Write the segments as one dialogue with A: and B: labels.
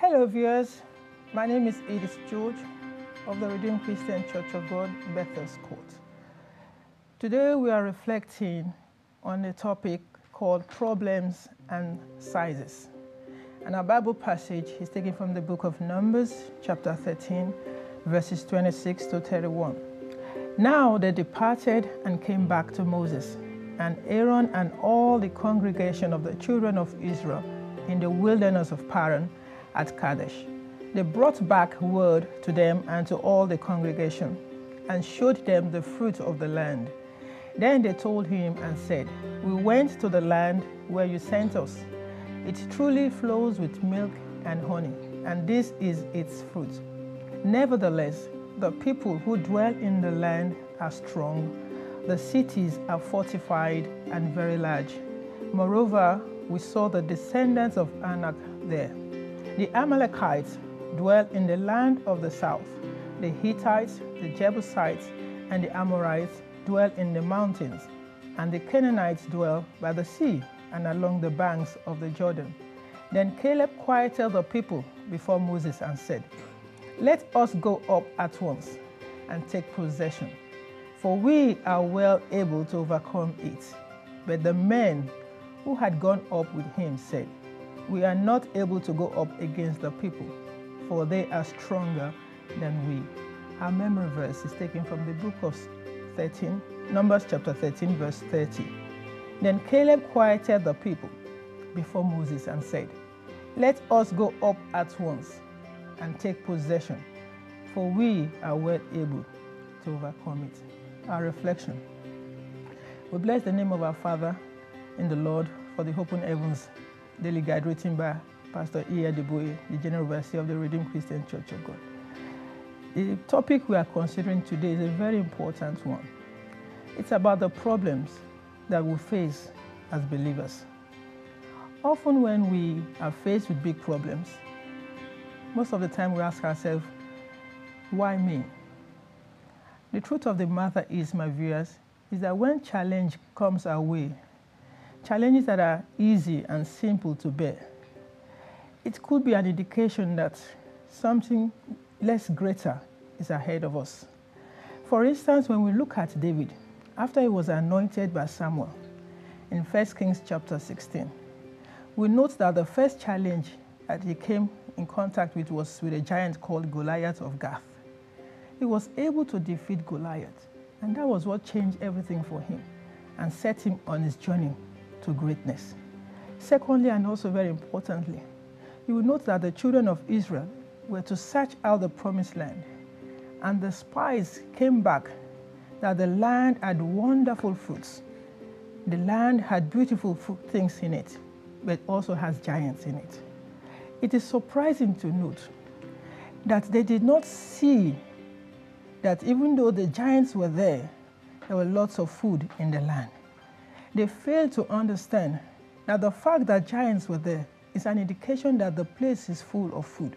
A: Hello viewers, my name is Edith of the Redeemed Christian Church of God, Bethel's Court. Today we are reflecting on a topic called problems and sizes. And our Bible passage is taken from the book of Numbers, chapter 13, verses 26 to 31. Now they departed and came back to Moses, and Aaron and all the congregation of the children of Israel in the wilderness of Paran at Kadesh. They brought back word to them and to all the congregation, and showed them the fruit of the land. Then they told him and said, "We went to the land where you sent us. It truly flows with milk and honey, and this is its fruit. Nevertheless, the people who dwell in the land are strong. The cities are fortified and very large. Moreover, we saw the descendants of Anak there. The Amalekites dwell in the land of the south. The Hittites, the Jebusites, and the Amorites dwell in the mountains, and the Canaanites dwell by the sea and along the banks of the Jordan." Then Caleb quieted the people before Moses and said, "Let us go up at once and take possession, for we are well able to overcome it." But the men who had gone up with him said, "We are not able to go up against the people, for they are stronger than we." Our memory verse is taken from the book of Numbers chapter 13, verse 30. Then Caleb quieted the people before Moses and said, "Let us go up at once and take possession, for we are well able to overcome it." Our reflection. We bless the name of our Father in the Lord for the Open Heavens daily guide written by Pastor Adeboye, the General Overseer of the Redeemed Christian Church of God. The topic we are considering today is a very important one. It's about the problems that we face as believers. Often when we are faced with big problems, most of the time we ask ourselves, why me? The truth of the matter is, my viewers, is that when challenge comes our way, challenges that are easy and simple to bear, it could be an indication that something less greater is ahead of us. For instance, when we look at David, after he was anointed by Samuel in 1 Kings chapter 16, we note that the first challenge that he came in contact with was with a giant called Goliath of Gath. He was able to defeat Goliath, and that was what changed everything for him and set him on his journey to greatness. Secondly, and also very importantly, you will note that the children of Israel were to search out the promised land, and the spies came back that the land had wonderful fruits. The land had beautiful things in it, but also has giants in it. It is surprising to note that they did not see that even though the giants were there were lots of food in the land. They failed to understand that the fact that giants were there is an indication that the place is full of food.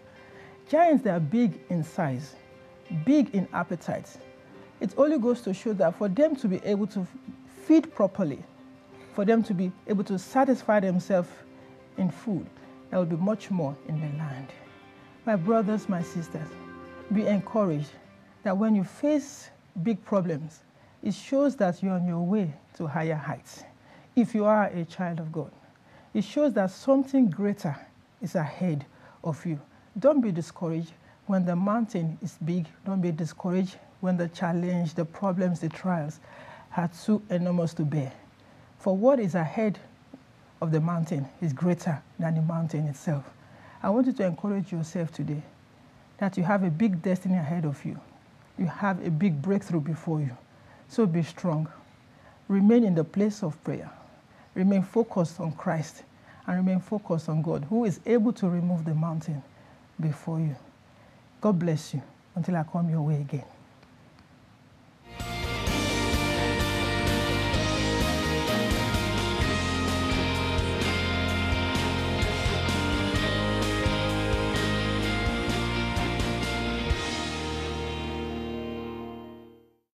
A: Giants, they are big in size, big in appetite. It only goes to show that for them to be able to feed properly, for them to be able to satisfy themselves in food, there will be much more in the land. My brothers, my sisters, be encouraged that when you face big problems, it shows that you're on your way to higher heights. If you are a child of God, it shows that something greater is ahead of you. Don't be discouraged when the mountain is big. Don't be discouraged when the challenge, the problems, the trials are too enormous to bear. For what is ahead of the mountain is greater than the mountain itself. I want you to encourage yourself today that you have a big destiny ahead of you. You have a big breakthrough before you. So be strong. Remain in the place of prayer. Remain focused on Christ and remain focused on God, who is able to remove the mountain before you. God bless you until I come your way again.